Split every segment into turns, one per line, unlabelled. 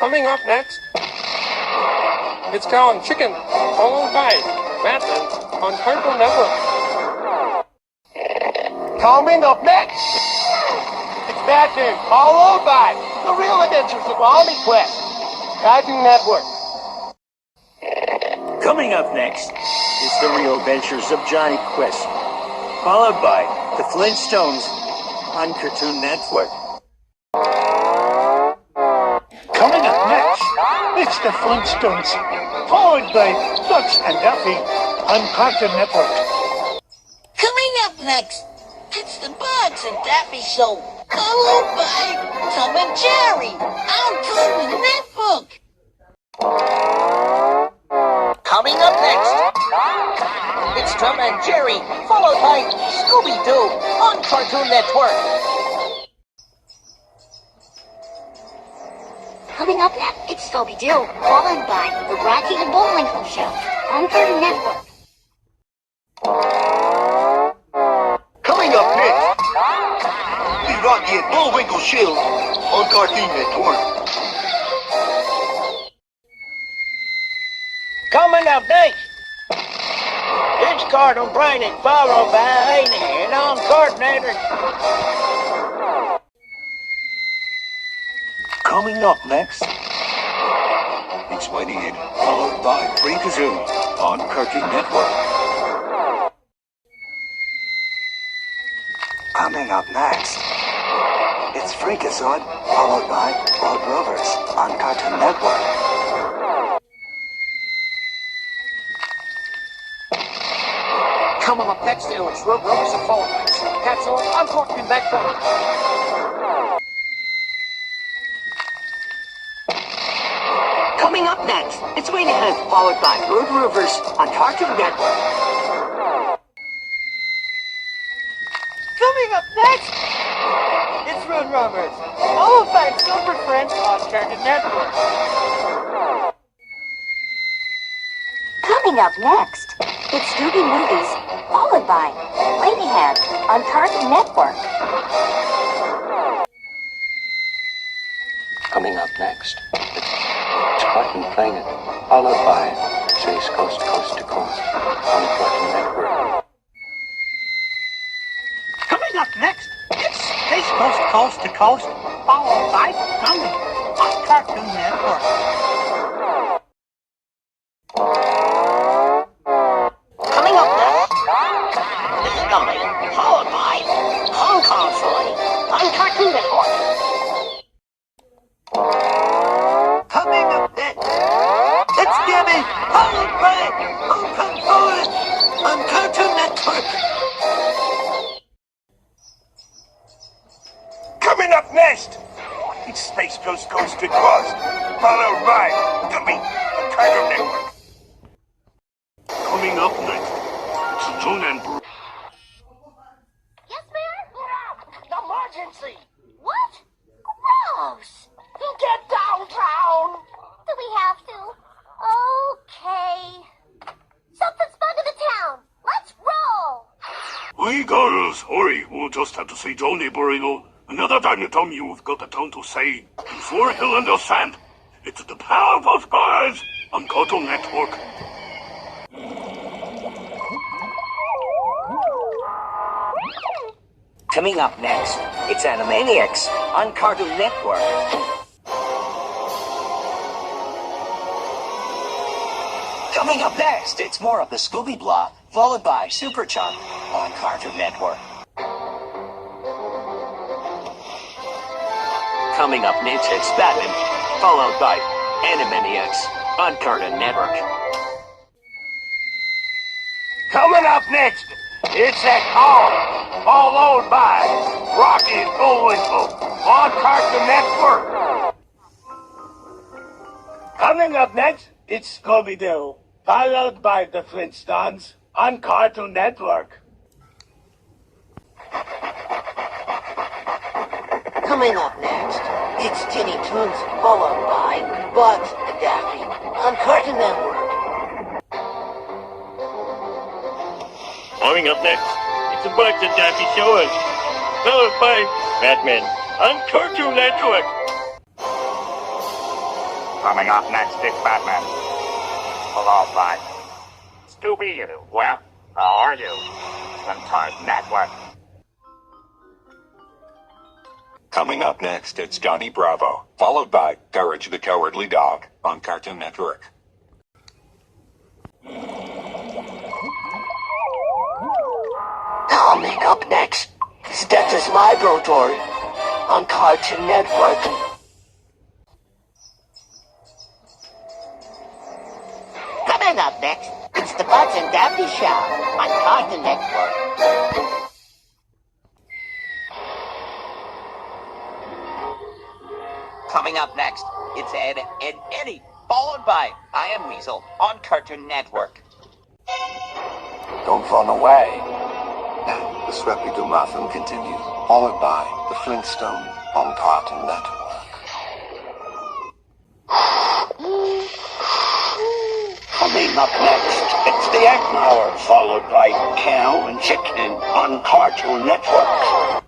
Coming up next, it's Cow and Chicken, followed by Batman on Cartoon Network. Coming up next, it's Batman, followed by The Real Adventures of Army Quest, Cartoon Network.
Coming up next is The Real Adventures of Johnny Quest, followed by The Flintstones on Cartoon Network.
Coming up next, it's The Flintstones, followed by Bugs and Daffy on Cartoon Network.
Coming up next, it's the Bugs and Daffy Show, followed by Tom and Jerry on Cartoon Network. Coming up next, it's Tom and Jerry, followed by Scooby-Doo on Cartoon Network.
Coming up next, it's Scooby-Doo, followed by the Rocky and Bullwinkle Show on Cartoon Network.
Coming up next, the Rocky and Bullwinkle Show on Cartoon Network.
Coming up next, it's Cartoon Planet, followed by and on Cartoon Network.
Coming up next, it's Whitey Ed, followed by Freakazoon on Cartoon Network. Coming up next, it's Freakazoon, followed by Road Rovers on Cartoon Network.
Coming up next, it's Road Rovers and followed by Capsule on Cartoon Network.
Coming up next, it's Way Ahead, followed by Road Rovers on Cartoon Network.
Coming up next, it's Road Rovers, followed by Super Friends on Cartoon Network.
Coming up next, it's Scooby Movies, followed by Ladyhead on Cartoon Network.
Coming up next, it's Cartoon Planet, followed by Space Coast Coast to Coast on Cartoon Network.
Coming up next, it's Space Coast to Coast, followed by Gummy on Cartoon Network.
Coming up next, it's Gummy, followed by Hong Kong Philly on Cartoon Network. Coming up next, it's Gabby, followed by Hong Kong Philly on Cartoon Network.
Coming up next, it's Space Coast Coast to Coast, followed by Gummy on Cartoon Network. Coming up next, it's June and Bruce.
Yes, Mayor?
Emergency!
What? Gross!
Get downtown!
Do we have to? Okay. Something's bugging the town. Let's roll!
We girls, hurry, we'll just have to say Johnny Burrito. Another time you tell me you've got a ton to say. Before he'll understand, it's the Powerhouse guys on Cartoon Network.
Coming up next, it's Animaniacs on Cartoon Network. Coming up next, it's more of the Scooby Blah, followed by Super Chunk on Cartoon Network. Coming up next, it's Batman, followed by Animaniacs on Cartoon Network.
Coming up next, it's that call, followed by Rocky and Bullwinkle on Cartoon Network. Coming up next, it's Scooby-Doo, followed by the Flintstones on Cartoon Network.
Coming up next, it's Tiny Toons, followed by Bugs and Daffy on Cartoon Network.
Coming up next, it's the Bugs and Daffy Show, followed by Batman on Cartoon Network.
Coming up next is Batman. Followed by Scooby-Doo. Well, how are you? On Cartoon Network.
Coming up next, it's Johnny Bravo, followed by Courage the Cowardly Dog on Cartoon Network.
Coming up next, it's Dexter's Laboratory on Cartoon Network.
Coming up next, it's the Bugs and Daffy Show on Cartoon Network.
Coming up next, it's Ed, Ed, Eddie, followed by I Am Weasel on Cartoon Network.
Don't run away.
And the Scrappy-Doo Marathon continues, followed by the Flintstones on Cartoon Network.
Coming up next, it's the Egg Hour, followed by Cow and Chicken on Cartoon Network.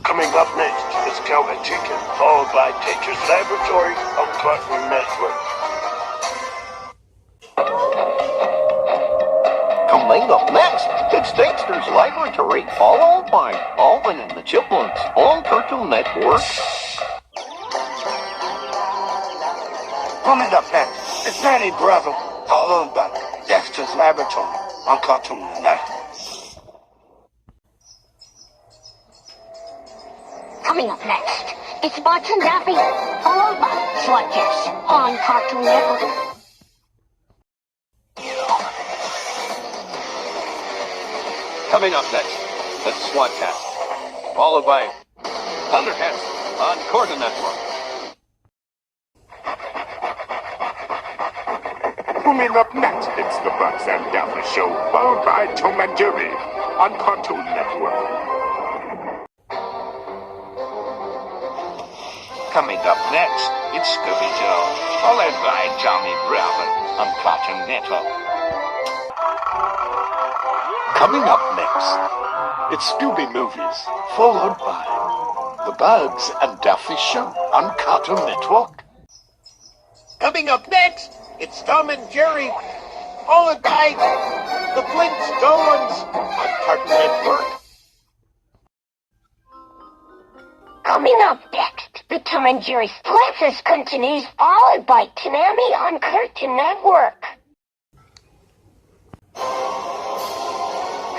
Coming up next is Cow and Chicken, followed by Teacher's Laboratory on Cartoon Network. Coming up next, it's Dexter's Laboratory, followed by Alvin and the Chipmunks on Cartoon Network. Coming up next, it's Johnny Bravo, followed by Dexter's Laboratory on Cartoon Network.
Coming up next, it's Bugs and Daffy, followed by Sluggish on Cartoon Network.
Coming up next, it's Swatcast, followed by Thundercats on Cartoon Network.
Coming up next, it's the Bugs and Daffy Show, followed by Tom and Jerry on Cartoon Network.
Coming up next, it's Scooby-Doo, followed by Johnny Bravo on Cartoon Network. Coming up next, it's Scooby Movies, followed by The Bugs and Daffy Show on Cartoon Network. Coming up next, it's Tom and Jerry, followed by The Flintstones on Cartoon Network.
Coming up next, the Tom and Jerry Splinters continues, followed by Tanami on Cartoon Network.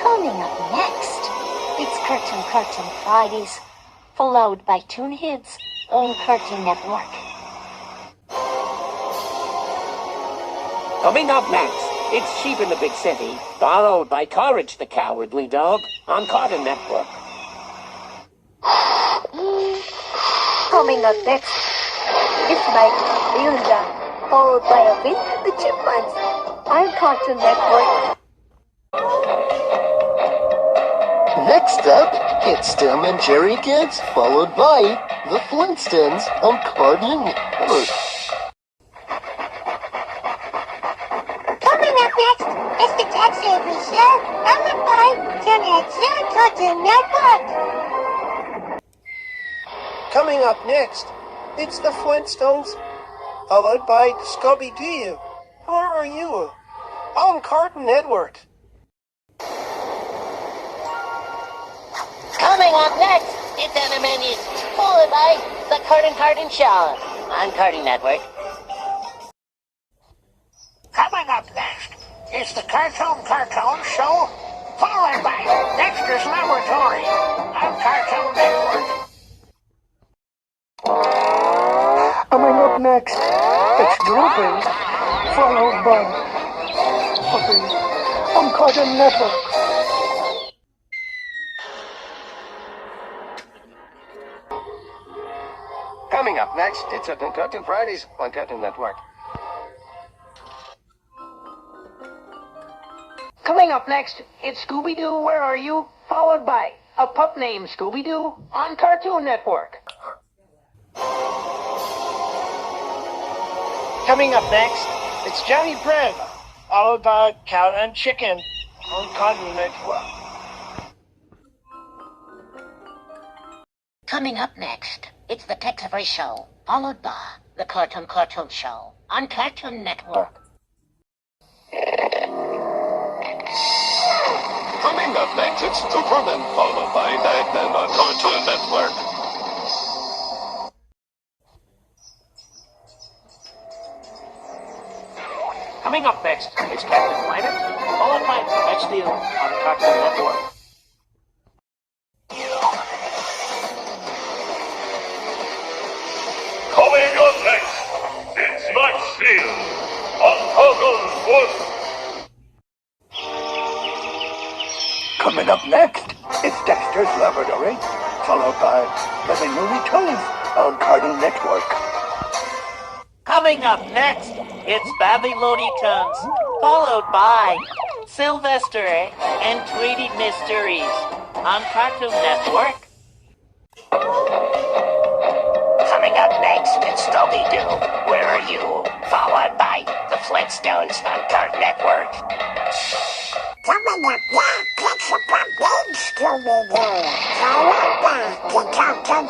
Coming up next, it's Cartoon Fridays, followed by Toon Hits on Cartoon Network.
Coming up next, it's Sheep in the Big City, followed by Courage the Cowardly Dog on Cartoon Network.
Coming up next, it's Mike Linda, followed by Alvin and the Chipmunks on Cartoon Network.
Next up, it's Tom and Jerry Kids, followed by The Flintstones on Cartoon Network.
Coming up next, it's the Taxi Show, followed by Toon Hits on Cartoon Network.
Coming up next, it's The Flintstones, followed by Scooby-Doo. Where are you? On Cartoon Network.
Coming up next, it's Animaniacs, followed by the Cartoon Show on Cartoon Network.
Coming up next, it's the Cartoon Show, followed by Dexter's Laboratory on Cartoon Network. Coming up next, it's Droopy, followed by Puppy on Cartoon Network. Coming up next, it's Cartoon Fridays on Cartoon Network.
Coming up next, it's Scooby-Doo, Where Are You? Followed by a pup named Scooby-Doo on Cartoon Network.
Coming up next, it's Johnny Bravo, followed by Cow and Chicken on Cartoon Network.
Coming up next, it's the Tex-Avery Show, followed by the Cartoon Show on Cartoon Network.
Coming up next, it's Superman, followed by Batman on Cartoon Network.
Coming up next, it's Captain Planet, followed by Red Steel on Cartoon Network.
Coming up next, it's Max Steel on Powerhouse Voice.
Coming up next, it's Dexter's Laboratory, followed by Living Movie Tunes on Cartoon Network.
Coming up next, it's Babby Looney Tunes, followed by Sylvester and Tweety Mysteries on Cartoon Network.
Coming up next, it's Scooby-Doo, Where Are You? Followed by the Flintstones on Cartoon Network.
Coming up next, it's the big Scooby-Doo, followed by the Cartoon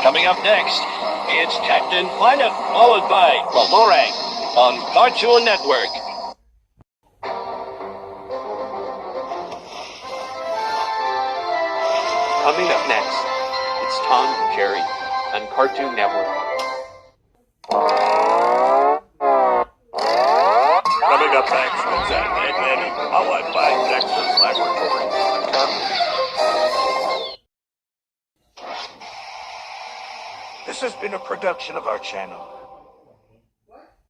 Coming up next, it's Captain Planet, followed by Boomerang on Cartoon Network.
Coming up next, it's Tom and Jerry on Cartoon Network.
Coming up next, it's Ed, Ed, and Eddie, followed by Dexter's Laboratory on Cartoon.
This has been a production of our channel.